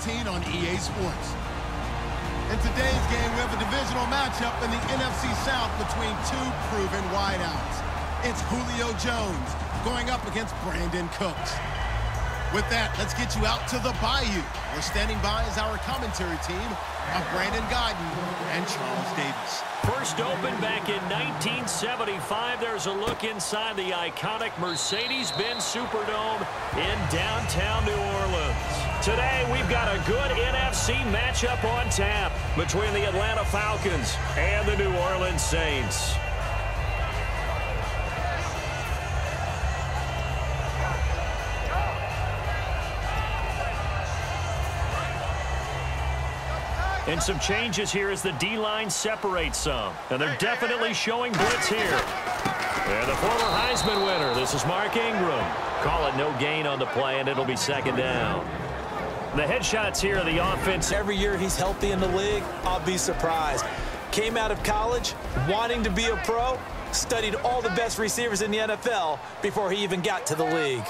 14 on EA Sports. In today's game, we have a divisional matchup in the NFC South between two proven wideouts. It's Julio Jones going up against Brandon Cooks. With that, let's get you out to the Bayou. We're standing by as our commentary team of Brandon Guyton and Charles Davis. First opened back in 1975. There's a look inside the iconic Mercedes-Benz Superdome in downtown New Orleans. Today, we've got a good NFC matchup on tap between the Atlanta Falcons and the New Orleans Saints. And some changes here as the D-line separates some. And they're definitely showing blitz here. And the former Heisman winner, this is Mark Ingram. Call it no gain on the play, and it'll be second down. The headshots here of the offense. Every year he's healthy in the league, I'll be surprised. Came out of college wanting to be a pro, studied all the best receivers in the NFL before he even got to the league.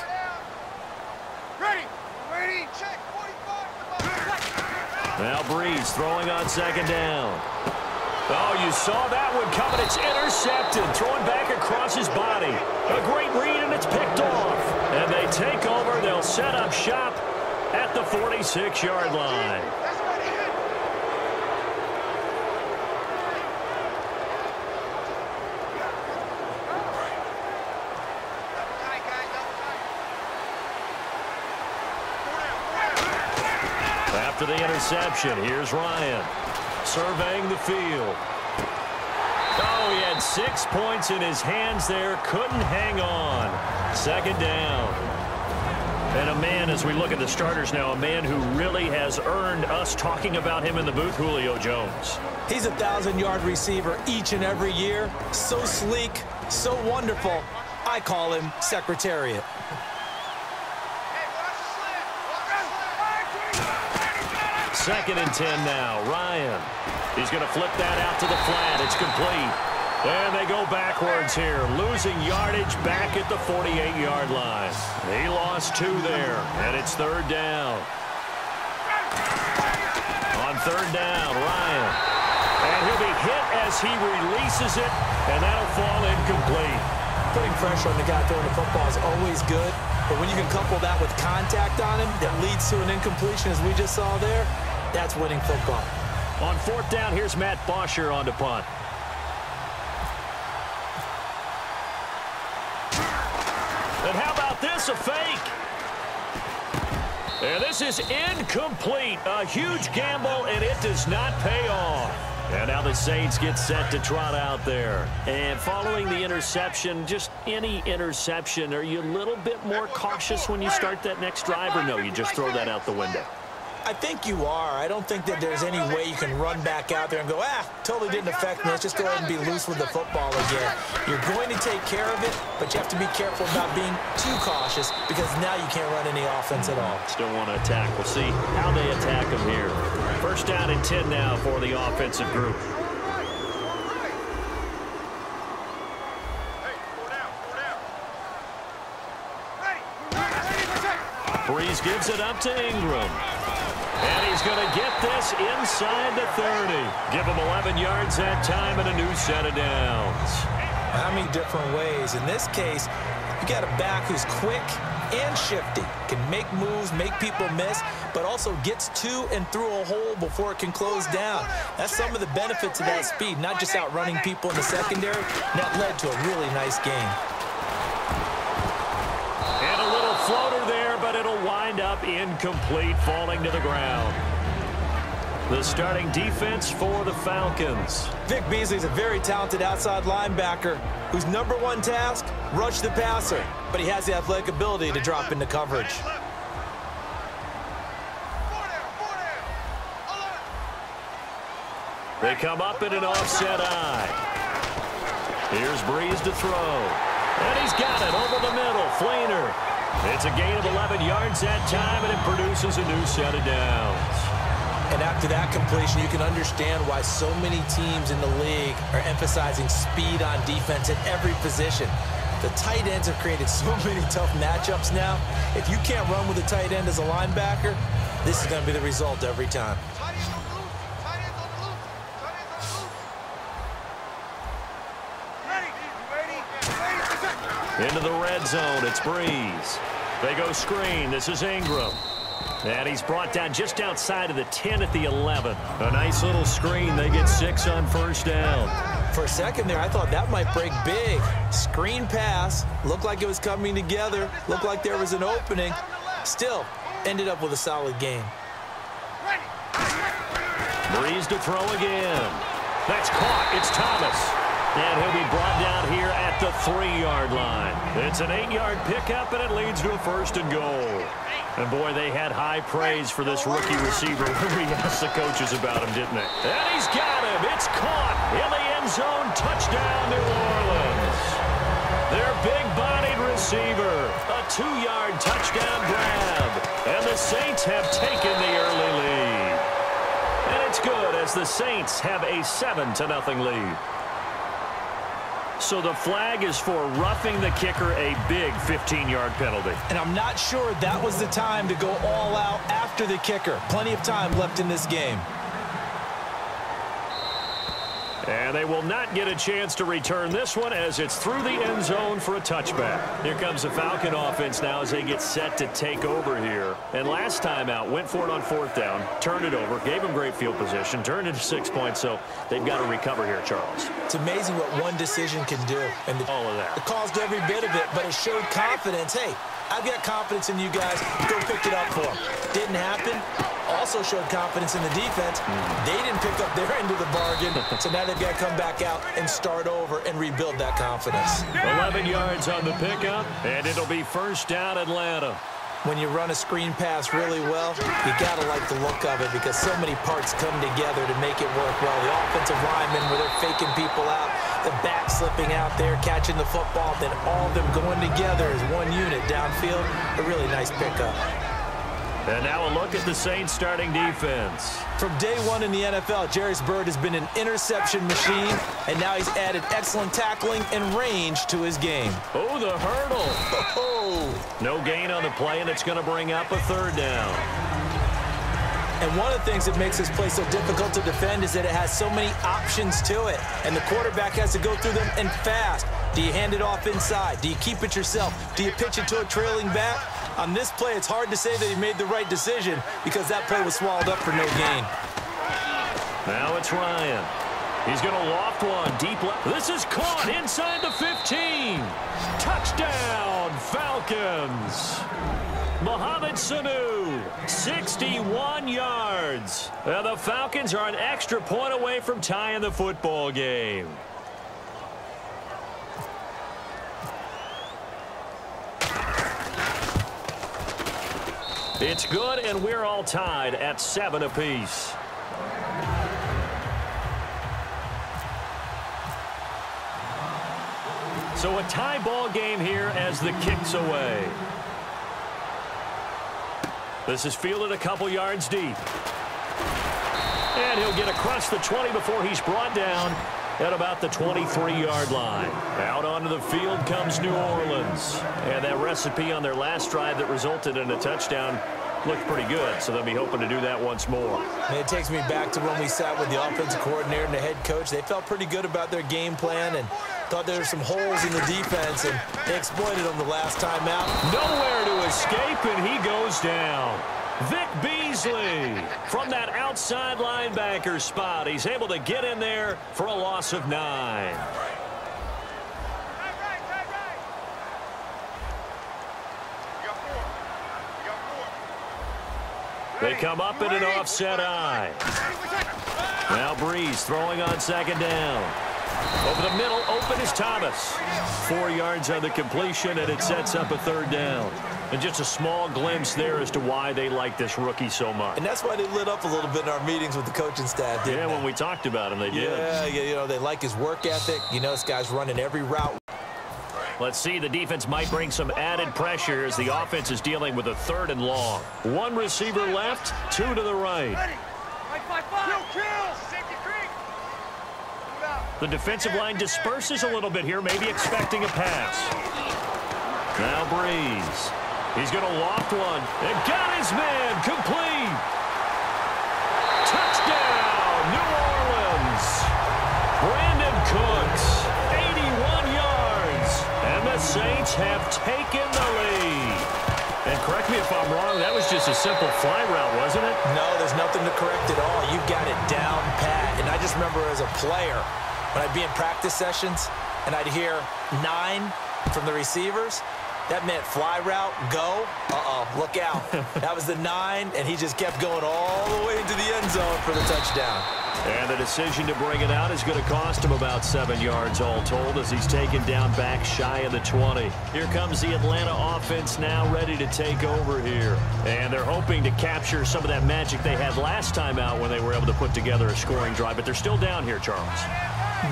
Ready, check, 45. Now Breeze throwing on second down. Oh, you saw that one coming. It's intercepted. Throwing back across his body. A great read, and it's picked off. And they take over. They'll set up shop at the 46-yard line. After the interception, here's Ryan surveying the field. Oh, he had 6 points in his hands there. Couldn't hang on. Second down. And a man, as we look at the starters now, a man who really has earned us talking about him in the booth, Julio Jones. He's a 1,000-yard receiver each and every year. So sleek, so wonderful. I call him Secretariat. Second and 10 now. Ryan. He's going to flip that out to the flat. It's complete. And they go backwards here. Losing yardage back at the 48-yard line. He lost 2 there. And it's third down. On third down, Ryan. And he'll be hit as he releases it. And that'll fall incomplete. Putting pressure on the guy throwing the football is always good. But when you can couple that with contact on him that leads to an incompletion, as we just saw there, that's winning football. On fourth down, here's Matt Bosher on to punt. And how about this, a fake? And this is incomplete. A huge gamble, and it does not pay off. And now the Saints get set to trot out there. And following the interception, just any interception, are you a little bit more cautious when you start that next drive, or no, you just throw that out the window? I think you are. I don't think that there's any way you can run back out there and go, totally didn't affect me. Let's just go ahead and be loose with the football again. You're going to take care of it, but you have to be careful about being too cautious because now you can't run any offense at all. Still want to attack. We'll see how they attack them here. First down and 10 now for the offensive group. Breeze gives it up to Ingram. And he's going to get this inside the 30. Give him 11 yards that time and a new set of downs. How many different ways? In this case, you got a back who's quick and shifty, can make moves, make people miss, but also gets to and through a hole before it can close down. That's some of the benefits of that speed, not just outrunning people in the secondary. And that led to a really nice game. And a little floater there, but it'll wind up incomplete, falling to the ground. The starting defense for the Falcons. Vic Beasley's a very talented outside linebacker whose #1 task, rush the passer. But he has the athletic ability to drop into coverage. They come up in an offset eye. Here's Breeze to throw. And he's got it over the middle. Fleener. It's a gain of 11 yards that time, and it produces a new set of downs. And after that completion, you can understand why so many teams in the league are emphasizing speed on defense at every position. The tight ends have created so many tough matchups now. If you can't run with a tight end as a linebacker, This is going to be the result every time. Into the red zone, it's Breeze. They go screen. This is Ingram. And he's brought down just outside of the 10 at the 11. A nice little screen. They get 6 on first down. For a second there, I thought that might break big. Screen pass. Looked like it was coming together. Looked like there was an opening. Still, ended up with a solid game. Breeze to throw again. That's caught. It's Thomas. And he'll be brought down here at the 3-yard line. It's an 8-yard pickup, and it leads to a 1st and goal. And, boy, they had high praise for this rookie receiver when we asked the coaches about him, didn't they? And he's got him. It's caught in the end zone. Touchdown, New Orleans. Their big-bodied receiver. A 2-yard touchdown grab. And the Saints have taken the early lead. And it's good as the Saints have a 7-0 lead. So the flag is for roughing the kicker, a big 15-yard penalty. And I'm not sure that was the time to go all out after the kicker. Plenty of time left in this game. And they will not get a chance to return this one as it's through the end zone for a touchback. Here comes the Falcon offense now as they get set to take over here. And last time out, went for it on 4th down, turned it over, gave them great field position, turned it to 6 points, so they've got to recover here, Charles. It's amazing what one decision can do. And all of that. It caused every bit of it, but it showed confidence. Hey, I've got confidence in you guys. Go pick it up for them. Didn't happen. Also showed confidence in the defense. They didn't pick up their end of the bargain, so now they've got to come back out and start over and rebuild that confidence. 11 yards on the pickup, and it'll be 1st down Atlanta. When you run a screen pass really well, you got to like the look of it because so many parts come together to make it work well. The offensive linemen where they're faking people out, the back slipping out there, catching the football, then all of them going together as one unit downfield. A really nice pickup. And now a look at the Saints starting defense. From day one in the NFL, Jarris Byrd has been an interception machine, and now he's added excellent tackling and range to his game. Oh, the hurdle. Oh. No gain on the play, and it's going to bring up a 3rd down. And one of the things that makes this play so difficult to defend is that it has so many options to it, and the quarterback has to go through them and fast. Do you hand it off inside? Do you keep it yourself? Do you pitch it to a trailing back? On this play, it's hard to say that he made the right decision because that play was swallowed up for no gain. Now it's Ryan. He's going to loft one deep left. This is caught inside the 15. Touchdown, Falcons. Mohamed Sanu, 61 yards. And the Falcons are an extra point away from tying the football game. It's good, and we're all tied at 7 apiece. So a tie ball game here as the kick's away. This is fielded a couple yards deep. And he'll get across the 20 before he's brought down at about the 23-yard line. Out onto the field comes New Orleans. And that recipe on their last drive that resulted in a touchdown looked pretty good, so they'll be hoping to do that once more. And it takes me back to when we sat with the offensive coordinator and the head coach. They felt pretty good about their game plan and thought there were some holes in the defense, and they exploited them the last time out. Nowhere to escape, and he goes down. Vic Beasley from that outside linebacker spot. He's able to get in there for a loss of 9. They come up in an offset eye. Now Breeze throwing on 2nd down. Over the middle, open is Thomas. 4 yards on the completion, and it sets up a 3rd down. And just a small glimpse there as to why they like this rookie so much. And that's why they lit up a little bit in our meetings with the coaching staff, didn't they? When we talked about him, they did. Yeah, you know, they like his work ethic. You know, this guy's running every route. Let's see, the defense might bring some added pressure as the offense is dealing with a 3rd and long. 1 receiver left, 2 to the right. The defensive line disperses a little bit here, maybe expecting a pass. Now Breeze. He's going to loft one. And got his man. Complete. Touchdown, New Orleans. Brandon Cooks, 81 yards. And the Saints have taken the lead. And correct me if I'm wrong, that was just a simple fly route, wasn't it? No, there's nothing to correct at all. You've got it down pat. And I just remember as a player, when I'd be in practice sessions and I'd hear 9 from the receivers, that meant fly route, go, look out. That was the 9, and he just kept going all the way into the end zone for the touchdown. And the decision to bring it out is going to cost him about 7 yards all told as he's taken down back shy of the 20. Here comes the Atlanta offense now ready to take over here. And they're hoping to capture some of that magic they had last time out when they were able to put together a scoring drive. But they're still down here, Charles.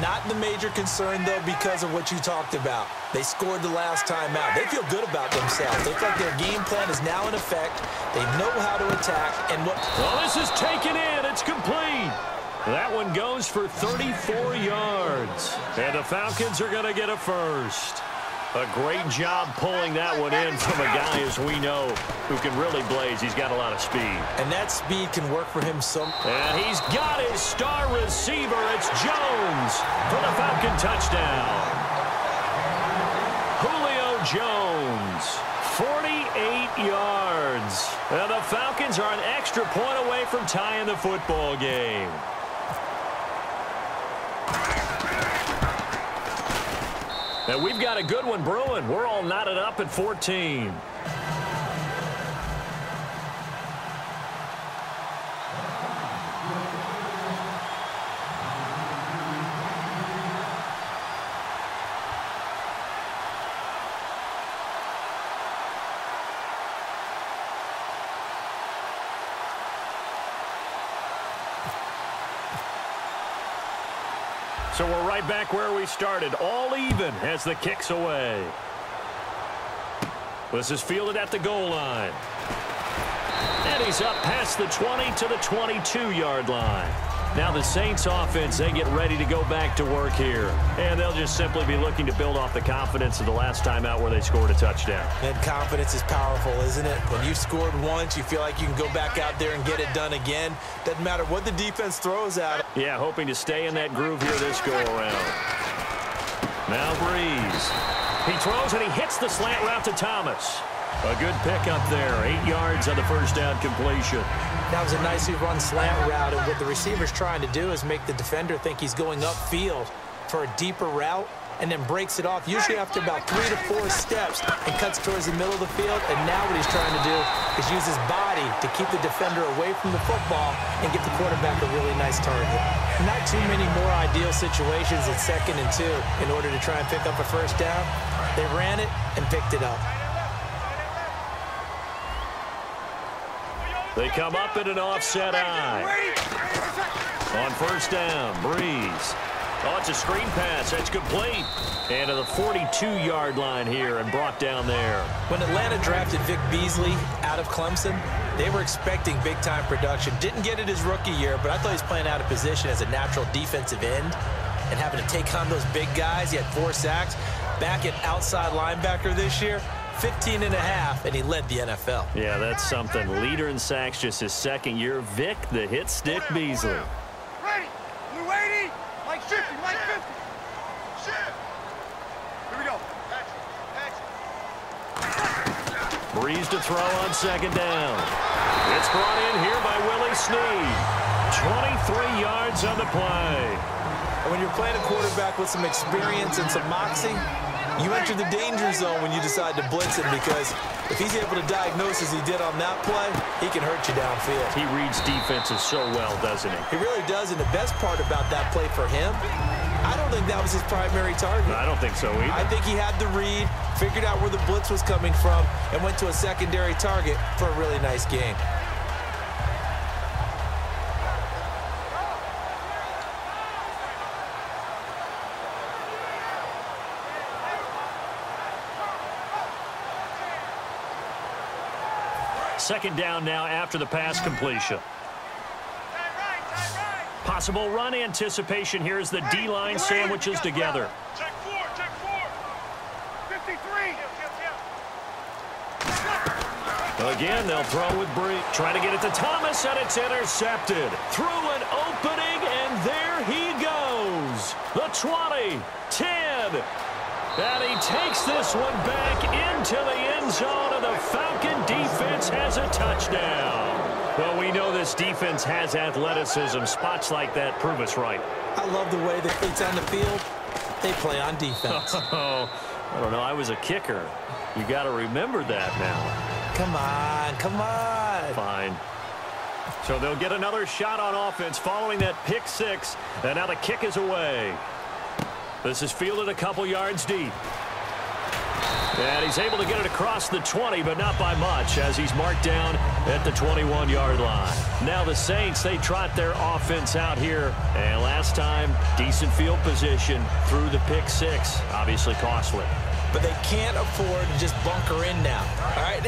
Not the major concern, though, because of what you talked about. They scored the last time out. They feel good about themselves. They feel like their game plan is now in effect. They know how to attack. And what? Well, this is taken in. It's complete. That one goes for 34 yards. And the Falcons are going to get a first. A great job pulling that one in from a guy, as we know, who can really blaze. He's got a lot of speed. And that speed can work for him so much. And he's got his star receiver. It's Jones for the Falcon touchdown. Julio Jones, 48 yards. And the Falcons are an extra point away from tying the football game. And we've got a good one brewing. We're all knotted up at 14. So we're right back where we started, all even as the kick's away. This is fielded at the goal line. And he's up past the 20 to the 22-yard line. Now the Saints offense, they get ready to go back to work here. And they'll just simply be looking to build off the confidence of the last time out where they scored a touchdown. And confidence is powerful, isn't it? When you've scored once, you feel like you can go back out there and get it done again. Doesn't matter what the defense throws at it. Yeah, hoping to stay in that groove here this go-around. Now Breeze. He throws and he hits the slant route to Thomas. A good pick up there. 8 yards on the first down completion. That was a nicely run slant route, and what the receiver's trying to do is make the defender think he's going upfield for a deeper route and then breaks it off, usually after about 3 to 4 steps, and cuts towards the middle of the field. And now what he's trying to do is use his body to keep the defender away from the football and get the quarterback a really nice target. Not too many more ideal situations at 2nd and 2 in order to try and pick up a first down. They ran it and picked it up. They come up in an offset eye. On first down, Breeze. Oh, it's a screen pass. That's complete. And to the 42-yard line here and brought down there. When Atlanta drafted Vic Beasley out of Clemson, they were expecting big-time production. Didn't get it his rookie year, but I thought he was playing out of position as a natural defensive end and having to take on those big guys. He had 4 sacks. Back at outside linebacker this year, 15 and a half, and he led the NFL. Yeah, that's something. Leader in sacks just his 2nd year. Vic, the hit stick Beasley. Ready. Blue 80. Like 50. Like 50. Shift. Here we go. Action. Breeze to throw on 2nd down. It's brought in here by Willie Snead. 23 yards on the play. When you're playing a quarterback with some experience and some moxie, you enter the danger zone when you decide to blitz him, because if he's able to diagnose as he did on that play, he can hurt you downfield. He reads defenses so well, doesn't he? He really does, and the best part about that play for him, I don't think that was his primary target. I don't think so either. I think he had the read, figured out where the blitz was coming from, and went to a secondary target for a really nice game. Second down now after the pass completion. Possible run anticipation here as the D-line sandwiches together. Check 4. 53. Again, they'll throw with Bree. Trying to get it to Thomas, and it's intercepted. Through an opening, and there he goes. The 20, 10. And he takes this one back into the end zone, and the Falcon defense has a touchdown. Well, we know this defense has athleticism. Spots like that prove us right. I love the way the cleats on the field. They play on defense. Oh, I don't know. I was a kicker. You got to remember that now. Come on, come on. Fine. So they'll get another shot on offense following that pick six. And now the kick is away. This is fielded a couple yards deep. And he's able to get it across the 20, but not by much, as he's marked down at the 21-yard line. Now the Saints, they trot their offense out here. And last time, decent field position through the pick six. Obviously costly. But they can't afford to just bunker in now. All right,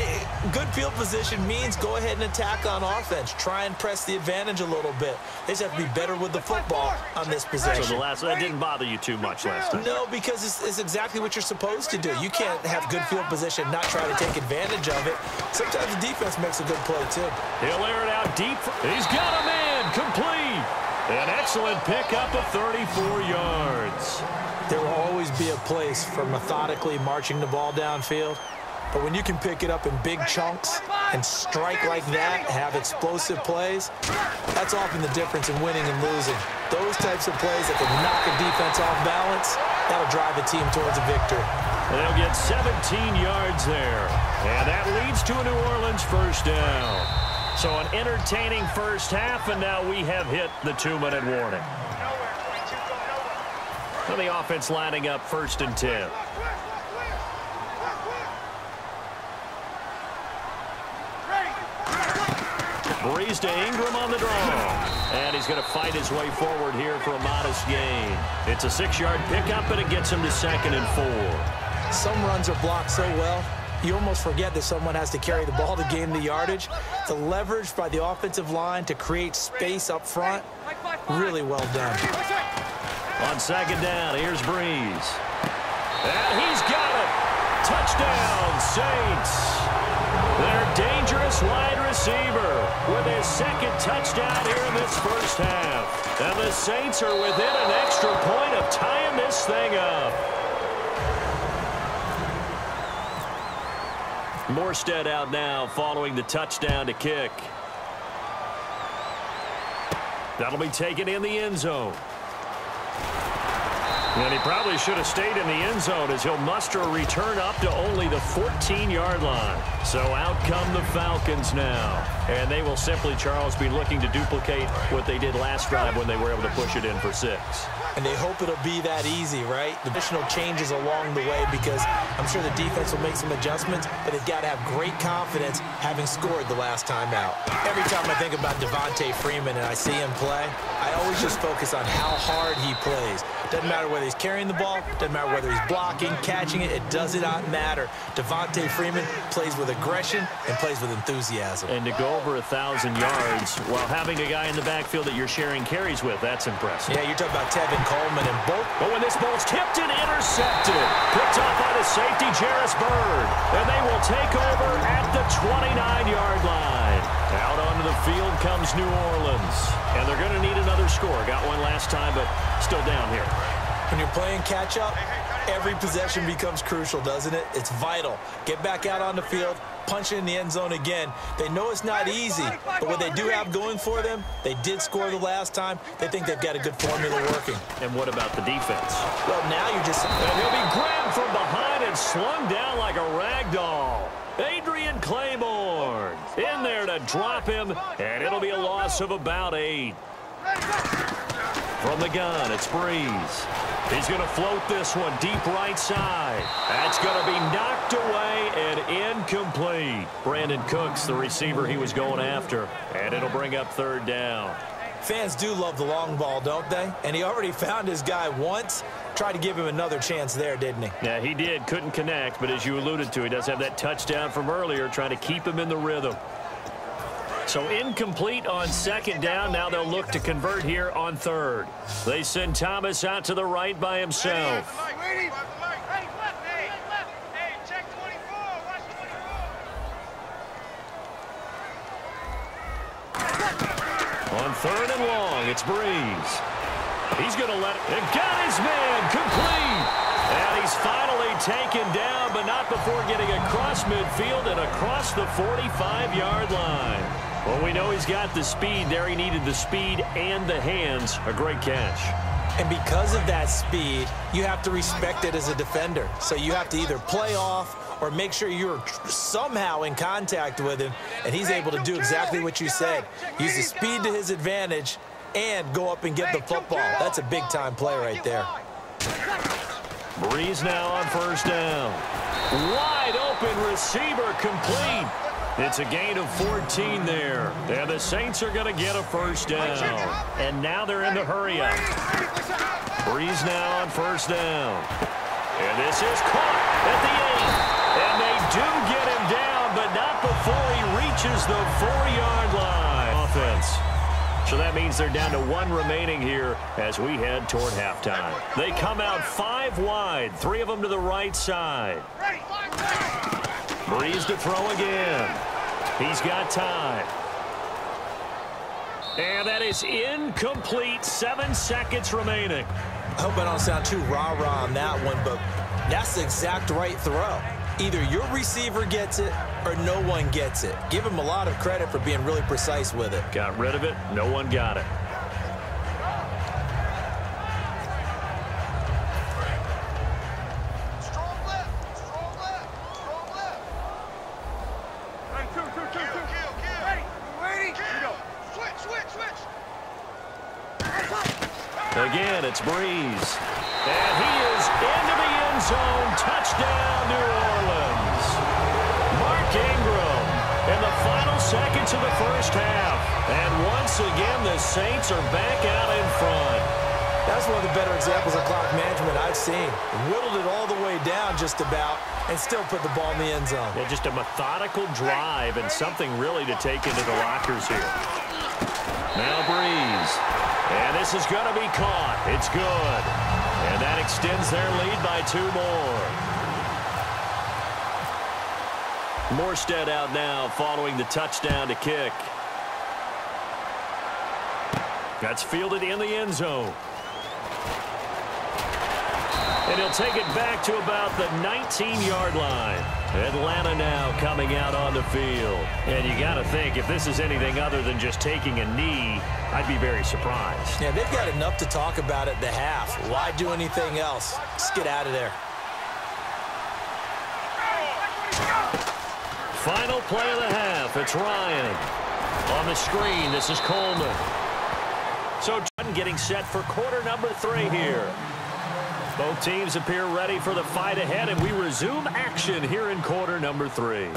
good field position means go ahead and attack on offense. Try and press the advantage a little bit. They just have to be better with the football on this possession. So that didn't bother you too much last time? No, because it's exactly what you're supposed to do. You can't have good field position, not try to take advantage of it. Sometimes the defense makes a good play, too. He'll air it out deep. He's got a man complete. An excellent pickup of 34 yards. There will always be a place for methodically marching the ball downfield. But when you can pick it up in big chunks and strike like that, have explosive plays, that's often the difference in winning and losing. Those types of plays that can knock a defense off balance, that'll drive a team towards a victory. And they'll get 17 yards there. And that leads to a New Orleans first down. So an entertaining first half, and now we have hit the 2-minute warning. And the offense lining up 1st and 10. Breeze to Ingram on the draw. And he's going to fight his way forward here for a modest gain. It's a 6-yard pickup, and it gets him to 2nd and 4. Some runs are blocked so well, you almost forget that someone has to carry the ball to gain the yardage. The leverage by the offensive line to create space up front, really well done. On 2nd down, here's Breeze. And he's got it. Touchdown, Saints. Their dangerous wide receiver with his 2nd touchdown here in this first half. And the Saints are within an extra point of tying this thing up. Morstead out now following the touchdown to kick. That'll be taken in the end zone. And he probably should have stayed in the end zone as he'll muster a return up to only the 14-yard line. So out come the Falcons now. And they will simply, Charles, be looking to duplicate what they did last drive when they were able to push it in for 6. And they hope it'll be that easy, right? Additional changes along the way because I'm sure the defense will make some adjustments, but they've got to have great confidence having scored the last time out. Every time I think about Devontae Freeman and I see him play, I always just focus on how hard he plays. Doesn't matter whether he's carrying the ball, doesn't matter whether he's blocking, catching it, it does not matter. Devontae Freeman plays with aggression and plays with enthusiasm. And to go over 1,000 yards while having a guy in the backfield that you're sharing carries with, that's impressive. Yeah, you're talking about Tevin Coleman and both. But when this ball's tipped and intercepted, picked off by the safety, Jarris Byrd. And they will take over at the 29-yard line. Out onto the field comes New Orleans. And they're going to need another score. Got one last time, but still down here. When you're playing catch-up, every possession becomes crucial, doesn't it? It's vital. Get back out on the field, punch it in the end zone again. They know it's not easy, but what they do have going for them, they did score the last time. They think they've got a good formula working. And what about the defense? Well, now you're just... And he'll be grabbed from behind and slung down like a rag doll. Adrian Claiborne in there to drop him, and it'll be a loss of about 8. From the gun, it's Breeze. He's going to float this one deep right side. That's going to be knocked away and incomplete. Brandon Cooks, the receiver he was going after, and it'll bring up 3rd down. Fans do love the long ball, don't they? And he already found his guy once. Tried to give him another chance there, didn't he? Yeah, he did. Couldn't connect, but as you alluded to, he does have that touchdown from earlier, trying to keep him in the rhythm. So incomplete on 2nd down. Now they'll look to convert here on 3rd. They send Thomas out to the right by himself. On 3rd and long, it's Breeze. He's going to let it. And got his man complete. And he's finally taken down, but not before getting across midfield and across the 45-yard line. Well, we know he's got the speed there. He needed the speed and the hands. A great catch. And because of that speed, you have to respect it as a defender. So you have to either play off or make sure you're somehow in contact with him, and he's able to do exactly what you said. Use the speed to his advantage and go up and get the football. That's a big-time play right there. Breeze now on 1st down. Wide open receiver complete. It's a gain of 14 there. And the Saints are going to get a 1st down. And now they're in the hurry-up. Breeze now on 1st down. And this is caught at the 8. And they do get him down, but not before he reaches the 4-yard line. Offense. So that means they're down to 1 remaining here as we head toward halftime. They come out 5 wide, 3 of them to the right side. Breeze to throw again. He's got time. And that is incomplete. 7 seconds remaining. I hope I don't sound too rah-rah on that one, but that's the exact right throw. Either your receiver gets it or no one gets it. Give him a lot of credit for being really precise with it. Got rid of it. No one got it. Strong left. Strong left. Strong left. Hey, two. Ready. Ready. Here we go. Switch. Again, it's Breeze. And he is into the end zone. Touchdown, New Orleans. Mark Ingram in the final seconds of the 1st half. And once again, the Saints are back out in front. That's one of the better examples of clock management I've seen. Whittled it all the way down just about and still put the ball in the end zone. Yeah, just a methodical drive and something really to take into the lockers here. Now Breeze. And this is going to be caught. It's good. And that extends their lead by 2 more. Morstead out now following the touchdown to kick. That's fielded in the end zone. And he'll take it back to about the 19-yard line. Atlanta now coming out on the field. And you got to think, if this is anything other than just taking a knee, I'd be very surprised. Yeah, they've got enough to talk about at the half. Why do anything else? Just get out of there. Final play of the half. It's Ryan. On the screen, this is Coleman. So getting set for quarter number 3 here. Both teams appear ready for the fight ahead, and we resume action here in quarter number 3.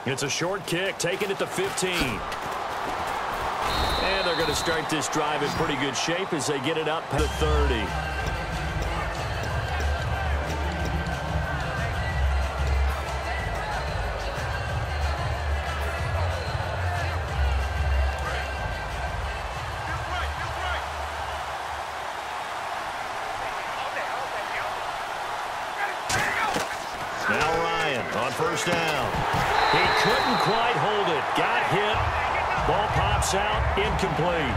It's a short kick, taken at the 15. And they're going to start this drive in pretty good shape as they get it up to 30. Now Ryan on 1st down. He couldn't quite hold it. Got hit. Ball pops out. Incomplete.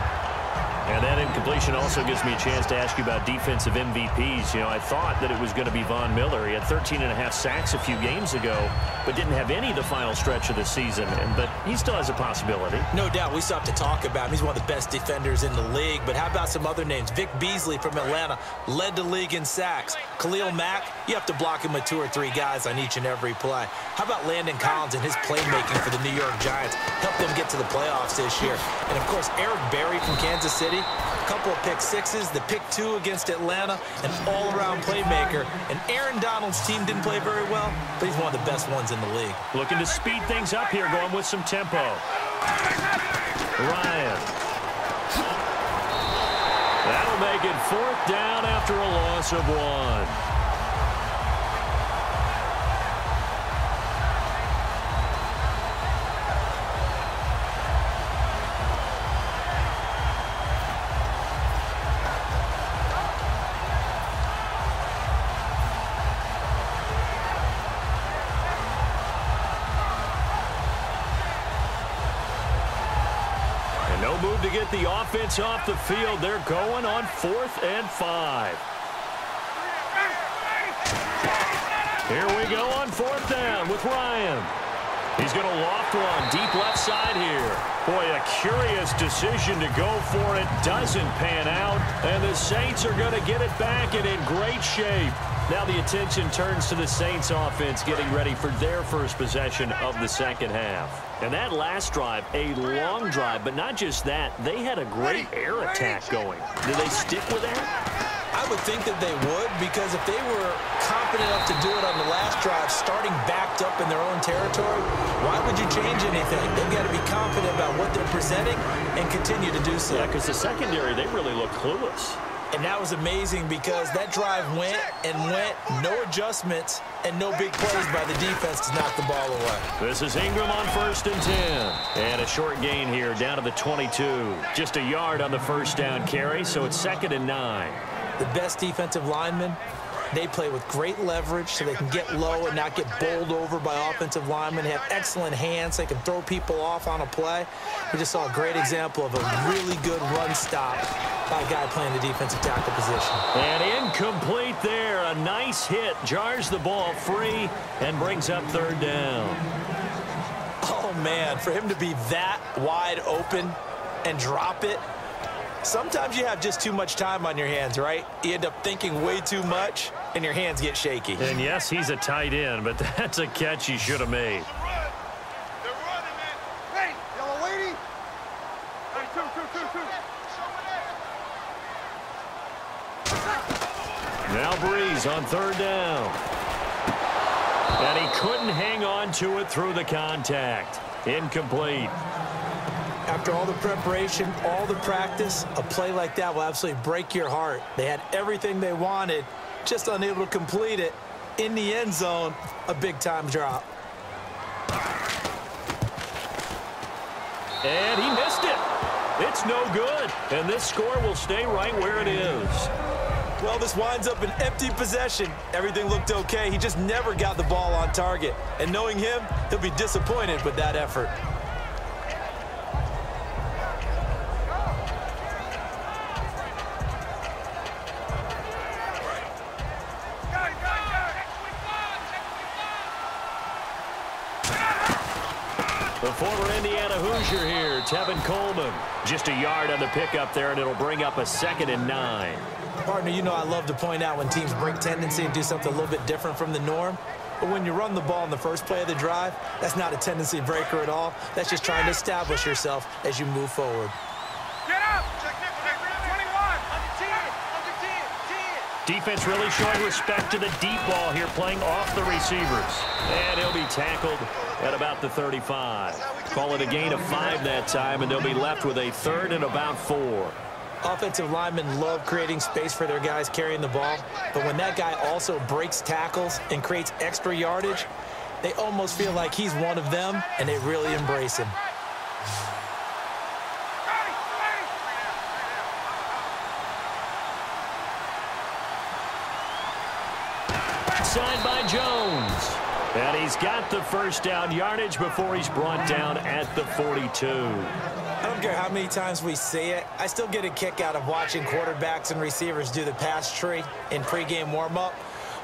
And that incompletion also gives me a chance to ask you about defensive MVPs. You know, I thought that it was going to be Von Miller. He had 13.5 sacks a few games ago, but didn't have any the final stretch of the season. But he still has a possibility. No doubt. We still have to talk about him. He's one of the best defenders in the league. But how about some other names? Vic Beasley from Atlanta led the league in sacks. Khalil Mack, you have to block him with 2 or 3 guys on each and every play. How about Landon Collins and his playmaking for the New York Giants? Helped them get to the playoffs this year. And, of course, Eric Berry from Kansas City. A couple of pick sixes, the pick 2 against Atlanta, an all-around playmaker. And Aaron Donald's team didn't play very well, but he's one of the best ones in the league. Looking to speed things up here, going with some tempo. Ryan. That'll make it 4th down after a loss of 1. to get the offense off the field. They're going on 4th and 5. Here we go on 4th down with Ryan. He's going to loft one deep left side here. Boy, a curious decision to go for it. Doesn't pan out, and the Saints are going to get it back and in great shape. Now the attention turns to the Saints offense getting ready for their first possession of the second half. And that last drive, a long drive, but not just that. They had a great air attack going. Do they stick with that? I would think that they would, because if they were confident enough to do it on the last drive, starting backed up in their own territory, why would you change anything? They've got to be confident about what they're presenting and continue to do so. Yeah, because the secondary, they really look clueless. And that was amazing because that drive went and went, no adjustments, and no big plays by the defense to knock the ball away. This is Ingram on 1st and 10. And a short gain here down to the 22. Just a yard on the first down carry, so it's 2nd and 9. The best defensive linemen, they play with great leverage so they can get low and not get bowled over by offensive linemen. They have excellent hands. They can throw people off on a play. We just saw a great example of a really good run stop by a guy playing the defensive tackle position. And incomplete there. A nice hit. Jars the ball free and brings up 3rd down. Oh, man, for him to be that wide open and drop it, sometimes you have just too much time on your hands, right? You end up thinking way too much, and your hands get shaky. And, yes, he's a tight end, but that's a catch he should have made. They're running, man. Hey, yellow lady. Hey, two. Now Breeze on 3rd down. And he couldn't hang on to it through the contact. Incomplete. After all the preparation, all the practice, a play like that will absolutely break your heart. They had everything they wanted, just unable to complete it. In the end zone, a big-time drop. And he missed it. It's no good. And this score will stay right where it is. Well, this winds up an empty possession. Everything looked okay. He just never got the ball on target. And knowing him, he'll be disappointed with that effort. The former Indiana Hoosier here, Tevin Coleman. Just a yard on the pickup there, and it'll bring up a 2nd and 9. Partner, you know I love to point out when teams break tendency and do something a little bit different from the norm. But when you run the ball in the first play of the drive, that's not a tendency breaker at all. That's just trying to establish yourself as you move forward. Get up. 21. Under 10. Defense really showing respect to the deep ball here, playing off the receivers. And he'll be tackled at about the 35. Call it a gain of 5 that time, and they'll be left with a 3rd and about 4. Offensive linemen love creating space for their guys carrying the ball, but when that guy also breaks tackles and creates extra yardage, they almost feel like he's one of them, and they really embrace him. Signed by Jones. And he's got the first down yardage before he's brought down at the 42. I don't care how many times we see it. I still get a kick out of watching quarterbacks and receivers do the pass tree in pregame warm-up.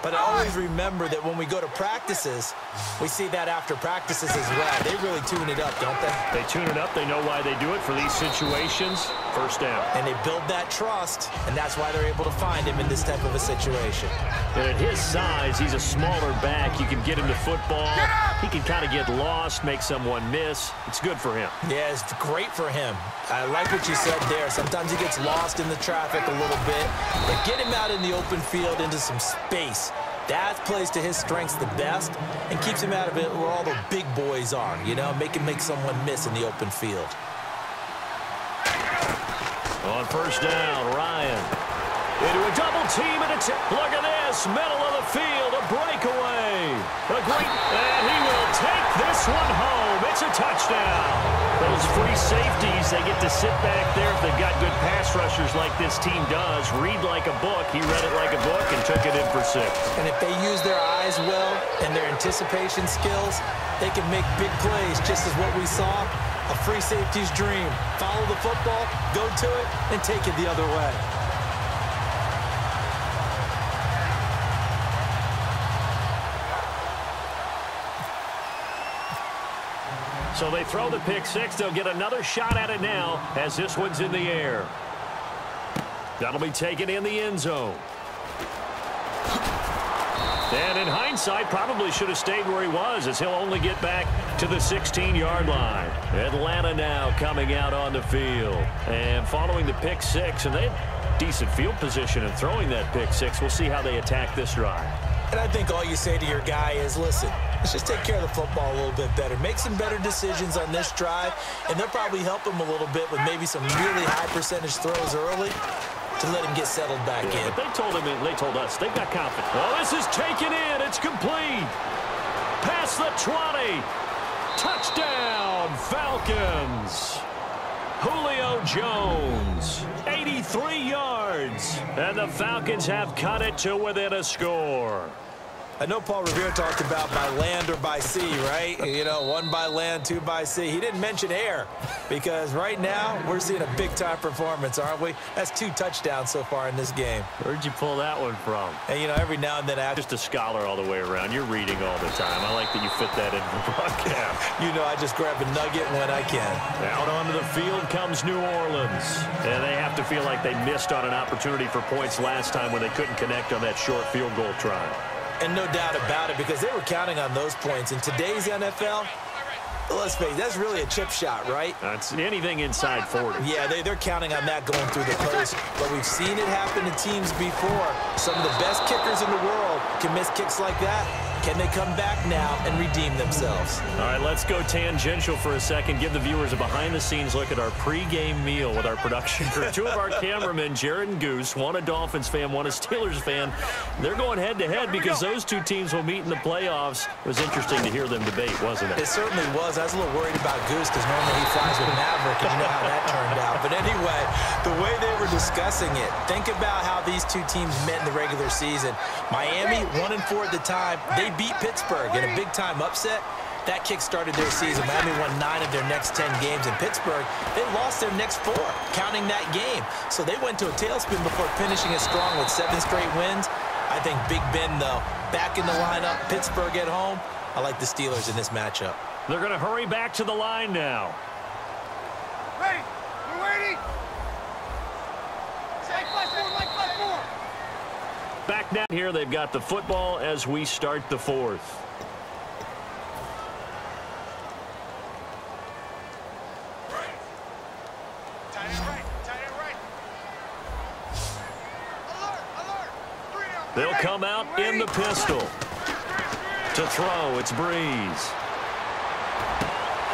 But I always remember that when we go to practices, we see that after practices as well. They really tune it up, don't they? They tune it up. They know why they do it for these situations. First down. And they build that trust, and that's why they're able to find him in this type of a situation. And at his size, he's a smaller back. You can get him to football. He can kind of get lost, make someone miss. It's good for him. Yeah, it's great for him. I like what you said there. Sometimes he gets lost in the traffic a little bit. But get him out in the open field into some space. That plays to his strengths the best and keeps him out of it where all the big boys are, you know, make someone miss in the open field. On first down, Ryan. Into a double team, and it's, look at this, middle of the field, a breakaway. And he will take this one home. It's a touchdown. Those free safeties, they get to sit back there if they've got good pass rushers like this team does. Read like a book. He read it like a book and took it in for 6. And if they use their eyes well and their anticipation skills, they can make big plays, just as what we saw. A free safety's dream. Follow the football, go to it, and take it the other way. So they throw the pick six. They'll get another shot at it now as this one's in the air. That'll be taken in the end zone. And in hindsight, probably should have stayed where he was, as he'll only get back to the 16-yard line. Atlanta now coming out on the field. And following the pick six, and they had decent field position in throwing that pick six. We'll see how they attack this drive. And I think all you say to your guy is, listen, let's just take care of the football a little bit better. Make some better decisions on this drive, and they'll probably help him a little bit with maybe some really high percentage throws early to let him get settled back in. But they told us they've got confidence. Oh, this is taken in. It's complete. Past the 20. Touchdown, Falcons. Julio Jones, 83 yards. And the Falcons have cut it to within a score. I know Paul Revere talked about by land or by sea, right? You know, one by land, two by sea. He didn't mention air because right now we're seeing a big-time performance, aren't we? That's 2 touchdowns so far in this game. Where'd you pull that one from? And, you know, every now and then I just a scholar all the way around. You're reading all the time. I like that you fit that into the broadcast. You know, I just grab a nugget when I can. Out onto the field comes New Orleans. And they have to feel like they missed on an opportunity for points last time when they couldn't connect on that short field goal try. And no doubt about it, because they were counting on those points. In today's NFL, let's face it, that's really a chip shot, right? That's anything inside 40. Yeah, they're counting on that going through the post. But we've seen it happen to teams before. Some of the best kickers in the world can miss kicks like that. Can they come back now and redeem themselves? All right, let's go tangential for a second. Give the viewers a behind-the-scenes look at our pregame meal with our production crew. 2 of our cameramen, Jared and Goose, one a Dolphins fan, one a Steelers fan. They're going head-to-head because those 2 teams will meet in the playoffs. It was interesting to hear them debate, wasn't it? It certainly was. I was a little worried about Goose because normally he flies with Maverick, and you know how that turned out. But anyway, the way they were discussing it, think about how these 2 teams met in the regular season. Miami, 1-4 at the time. They beat Pittsburgh in a big-time upset. That kick-started their season. Miami won 9 of their next 10 games. In Pittsburgh, they lost their next 4, counting that game. So they went to a tailspin before finishing it strong with 7 straight wins. I think Big Ben, though, back in the lineup, Pittsburgh at home. I like the Steelers in this matchup. They're going to hurry back to the line now. Ready? We're waiting. Say 5-4, like 5-4. Back down here, they've got the football as we start the 4th. Tight end right. Alert. 3 down. They'll come out in the pistol. To throw, it's Breeze.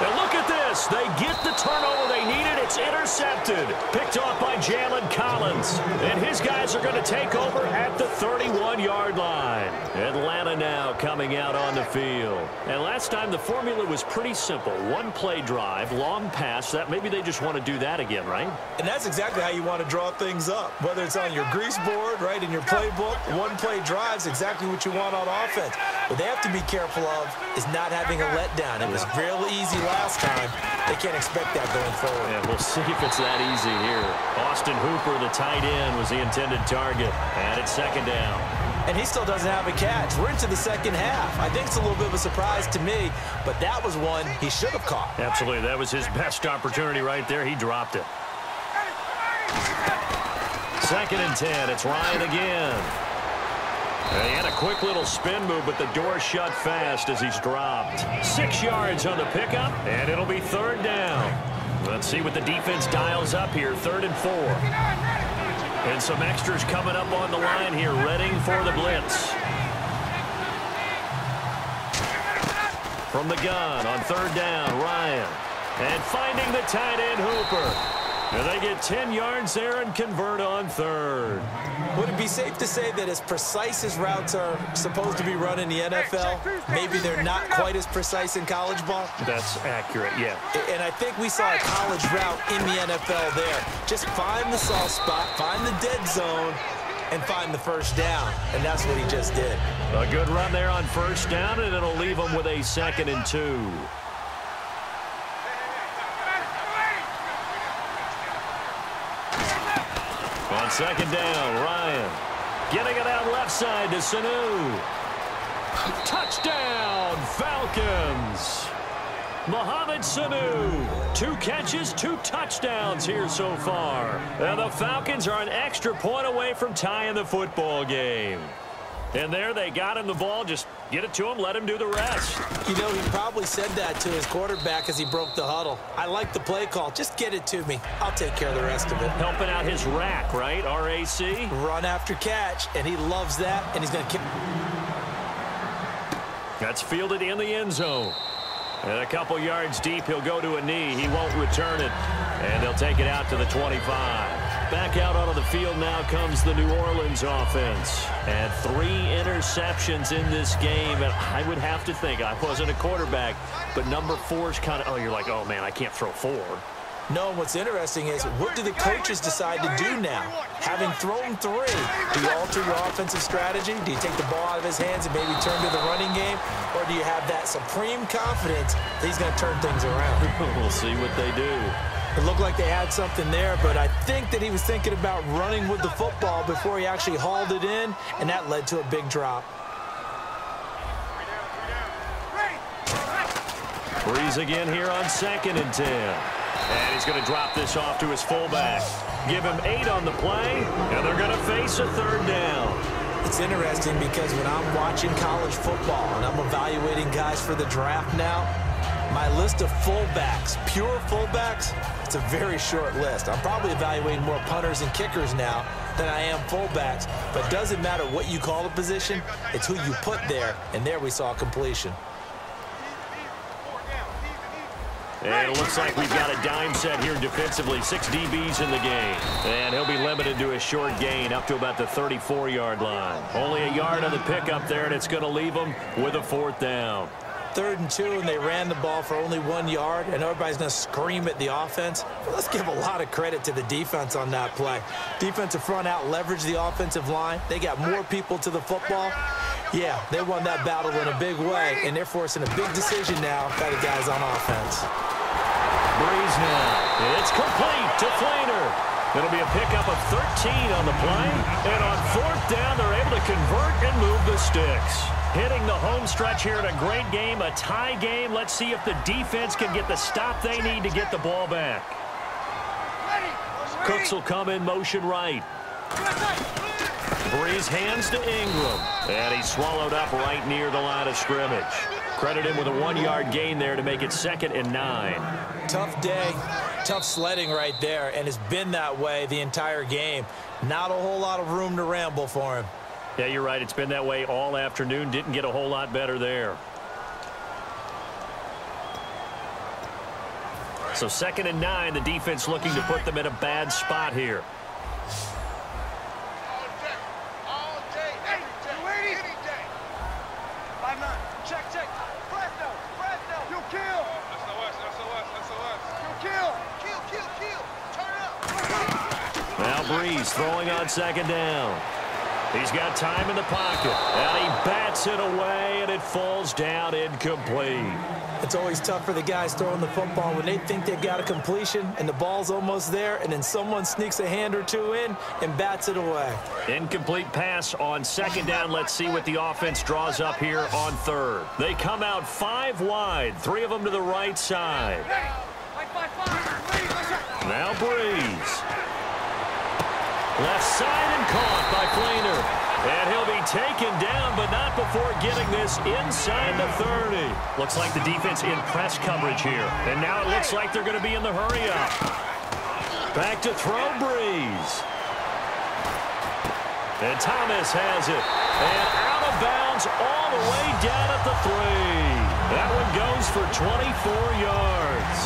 And look at this. They get the turnover they needed. It's intercepted. Picked off by Jalen Collins. And his guys are going to take over at the 31-yard line. Atlanta now coming out on the field. And last time the formula was pretty simple. 1-play drive, long pass. That maybe they just want to do that again, right? And that's exactly how you want to draw things up. Whether it's on your grease board, right, in your playbook, 1-play drive's exactly what you want on offense. What they have to be careful of is not having a letdown. It was real easy last time. They can't expect that going forward. Yeah, we'll see if it's that easy here. Austin Hooper, the tight end, was the intended target. And it's 2nd down. And he still doesn't have a catch. We're into the second half. I think it's a little bit of a surprise to me, but that was one he should have caught. Absolutely. That was his best opportunity right there. He dropped it. 2nd and 10. It's Ryan again. And he had a quick little spin move, but the door shut fast as he's dropped. 6 yards on the pickup, and it'll be 3rd down. Let's see what the defense dials up here. 3rd and 4. And some extras coming up on the line here, readying for the blitz. From the gun on 3rd down, Ryan. And finding the tight end, Hooper. And they get 10 yards there and convert on 3rd. Would it be safe to say that as precise as routes are supposed to be run in the NFL, maybe they're not quite as precise in college ball? That's accurate, yeah. And I think we saw a college route in the NFL there. Just find the soft spot, find the dead zone, and find the 1st down. And that's what he just did. A good run there on 1st down, and it'll leave them with a 2nd and 2. second down, Ryan. Getting it out left side to Sanu. Touchdown, Falcons. Mohamed Sanu, 2 catches, 2 touchdowns here so far. And the Falcons are an extra point away from tying the football game. And there they got him the ball. Just get it to him, let him do the rest. You know, he probably said that to his quarterback as he broke the huddle. I like the play call. Just get it to me. I'll take care of the rest of it. Helping out his rack, right? R-A-C? Run after catch, and he loves that, and he's going to kick. That's fielded in the end zone. And a couple yards deep, he'll go to a knee. He won't return it. And they'll take it out to the 25. Back out onto the field now comes the New Orleans offense. And 3 interceptions in this game. And I would have to think, I wasn't a quarterback, but number 4's kind of, oh, you're like, oh, man, I can't throw 4. No, what's interesting is, what do the coaches decide to do now? Having thrown 3, do you alter your offensive strategy? Do you take the ball out of his hands and maybe turn to the running game? Or do you have that supreme confidence that he's going to turn things around? We'll see what they do. It looked like they had something there, but I think that he was thinking about running with the football before he actually hauled it in, and that led to a big drop. Breeze again here on 2nd and 10. And he's going to drop this off to his fullback. Give him 8 on the play, and they're going to face a 3rd down. It's interesting because when I'm watching college football and I'm evaluating guys for the draft now, my list of fullbacks, pure fullbacks, it's a very short list. I'm probably evaluating more punters and kickers now than I am fullbacks, but it doesn't matter what you call the position, it's who you put there, and there we saw completion. And it looks like we've got a dime set here defensively. 6 DBs in the game. And he'll be limited to a short gain up to about the 34-yard line. Only a yard on the pickup there, and it's going to leave him with a 4th down. 3rd and 2, and they ran the ball for only 1 yard, and everybody's going to scream at the offense. But let's give a lot of credit to the defense on that play. Defensive front out leveraged the offensive line. They got more people to the football. Yeah, they won that battle in a big way, and they're forcing a big decision now by the guys on offense. Breeze now. It's complete to Flainer. It'll be a pickup of 13 on the play. And on 4th down, they're able to convert and move the sticks. Hitting the home stretch here in a great game, a tie game. Let's see if the defense can get the stop they need to get the ball back. Cooks will come in motion right. Breeze hands to Ingram. And he's swallowed up right near the line of scrimmage. Credit him with a 1-yard gain there to make it 2nd and 9. Tough day, tough sledding right there, and it's been that way the entire game. Not a whole lot of room to ramble for him. Yeah, you're right. It's been that way all afternoon. Didn't get a whole lot better there. So 2nd and 9, the defense looking to put them in a bad spot here. Breeze throwing on 2nd down. He's got time in the pocket, and he bats it away, and it falls down incomplete. It's always tough for the guys throwing the football when they think they've got a completion and the ball's almost there, and then someone sneaks a hand or 2 in and bats it away. Incomplete pass on 2nd down. Let's see what the offense draws up here on 3rd. They come out 5 wide, 3 of them to the right side. Now Breeze. Left side and caught by Flainer. And he'll be taken down, but not before getting this inside the 30. Looks like the defense in press coverage here. And now it looks like they're going to be in the hurry-up. Back to throw Breeze. And Thomas has it. And out of bounds all the way down at the 3. That one goes for 24 yards.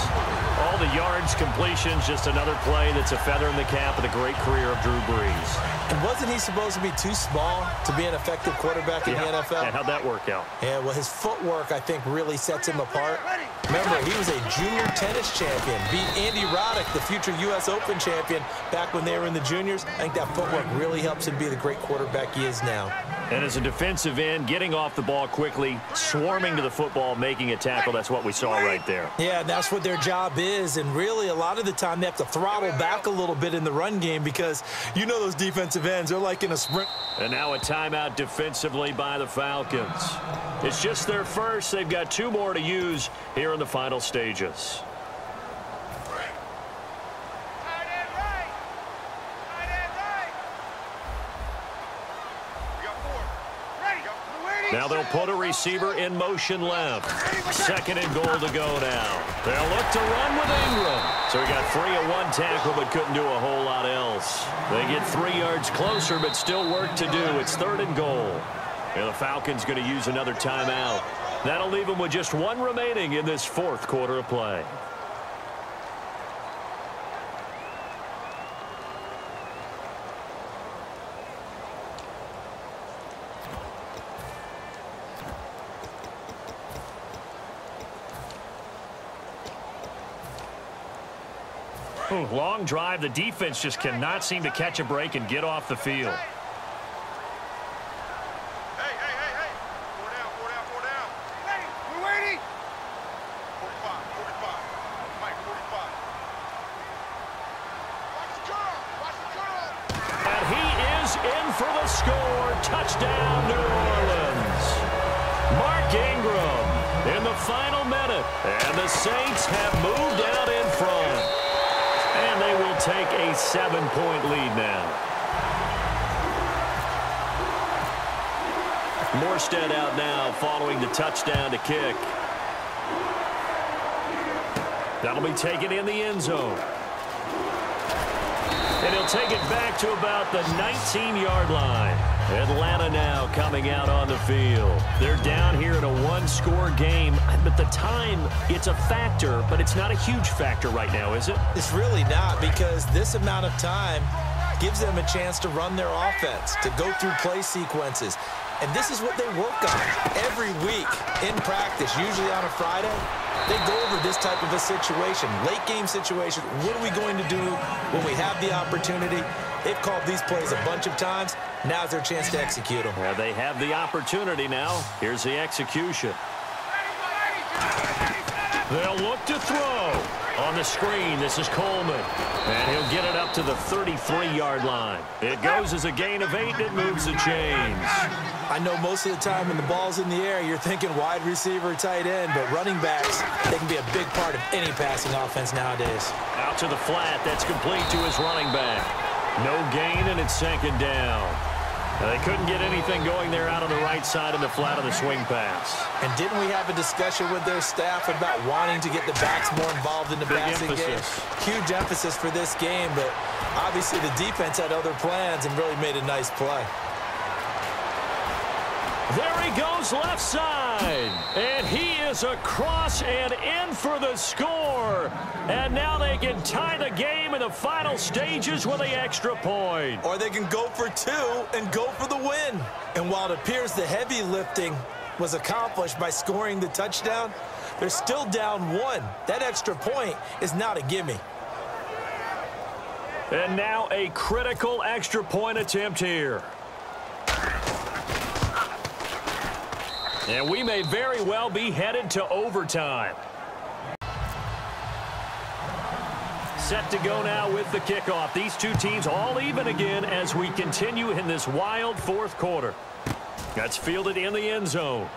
All the yards, completions, just another play that's a feather in the cap of the great career of Drew Brees. And wasn't he supposed to be too small to be an effective quarterback in the NFL? Yeah, how'd that work out? Yeah, well, his footwork, I think, really sets him apart. Remember, he was a junior tennis champion, beat Andy Roddick, the future U.S. Open champion, back when they were in the juniors. I think that footwork really helps him be the great quarterback he is now. And as a defensive end, getting off the ball quickly, swarming to the football, making a tackle, that's what we saw right there. Yeah, that's what their job is. is, and really a lot of the time they have to throttle back a little bit in the run game because you know those defensive ends are like in a sprint. And now a timeout defensively by the Falcons. It's just their first. They've got 2 more to use here in the final stages. Now they'll put a receiver in motion left. 2nd and goal to go now. They'll look to run with Ingram. So he got free of 1 tackle but couldn't do a whole lot else. They get 3 yards closer but still work to do. It's 3rd and goal. And the Falcons going to use another timeout. That'll leave them with just 1 remaining in this 4th quarter of play. Long drive. The defense just cannot seem to catch a break and get off the field. Hey. 4 down. Hey, we're waiting. 45. Mike, 45. Watch the curl. And he is in for the score. Touchdown, New Orleans. Mark Ingram in the final minute. And the Saints have moved out in front. And they will take a 7-point lead now. Morstead out now following the touchdown to kick. That'll be taken in the end zone. And he'll take it back to about the 19-yard line. Atlanta now coming out on the field. They're down here in a 1-score game. But the time, it's a factor, but it's not a huge factor right now, is it? It's really not, because this amount of time gives them a chance to run their offense, to go through play sequences. And this is what they work on every week in practice, usually on a Friday. They go over this type of a situation, late game situation. What are we going to do when we have the opportunity? They've called these plays a bunch of times. Now's their chance to execute them. Yeah, they have the opportunity now. Here's the execution. They'll look to throw. On the screen, this is Coleman. And he'll get it up to the 33-yard line. It goes as a gain of 8, and it moves the chains. I know most of the time when the ball's in the air, you're thinking wide receiver, tight end, but running backs, they can be a big part of any passing offense nowadays. Out to the flat. That's complete to his running back. No gain, and it's 2nd down. Now, they couldn't get anything going there out on the right side of the flat of the swing pass. And didn't we have a discussion with their staff about wanting to get the backs more involved in the passing game? Huge emphasis for this game, but obviously the defense had other plans and really made a nice play. There he goes left side. And he is across and in for the score. And now they can tie the game in the final stages with the extra point. Or they can go for 2 and go for the win. And while it appears the heavy lifting was accomplished by scoring the touchdown, they're still down 1. That extra point is not a gimme. And now a critical extra point attempt here. And we may very well be headed to overtime. Set to go now with the kickoff. These two teams all even again as we continue in this wild 4th quarter. That's fielded in the end zone.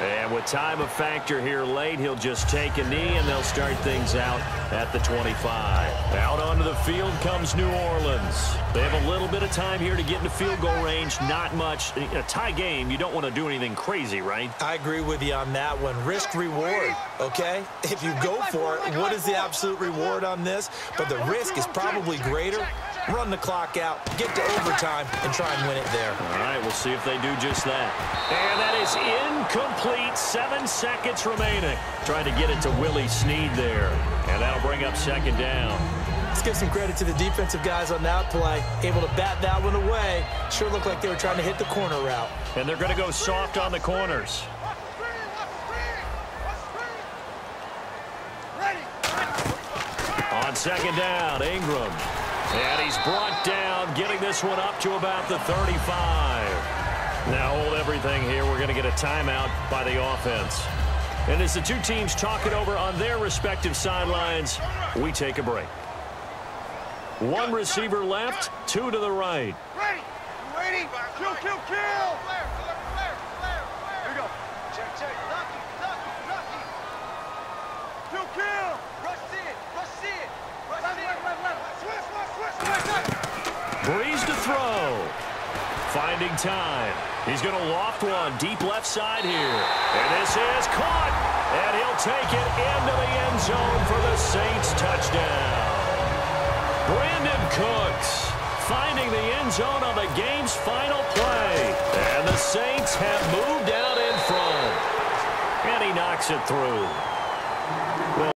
And with time a factor here late, he'll just take a knee, and they'll start things out at the 25. Out onto the field comes New Orleans. They have a little bit of time here to get into field goal range. Not much. A tie game, you don't want to do anything crazy, right? I agree with you on that one. Risk-reward, okay? If you go for it, what is the absolute reward on this? But the risk is probably greater. Run the clock out, get to overtime, and try and win it there. All right, we'll see if they do just that. And that is incomplete. 7 seconds remaining. Trying to get it to Willie Snead there. And that'll bring up 2nd down. Let's give some credit to the defensive guys on that play. Able to bat that one away. Sure looked like they were trying to hit the corner route. And they're going to go soft on the corners. On 2nd down, Ingram. And he's brought down, getting this one up to about the 35. Now hold everything here. We're going to get a timeout by the offense. And as the two teams talk it over on their respective sidelines, we take a break. One receiver left, two to the right. Ready. You ready? Kill, kill, kill. Flare. Here we go. Check. Lucky. Kill. Rush it. Switch. Breeze to throw. Finding time. He's going to loft one deep left side here. And this is caught. And he'll take it into the end zone for the Saints touchdown. Brandon Cooks finding the end zone on the game's final play. And the Saints have moved out in front. And he knocks it through.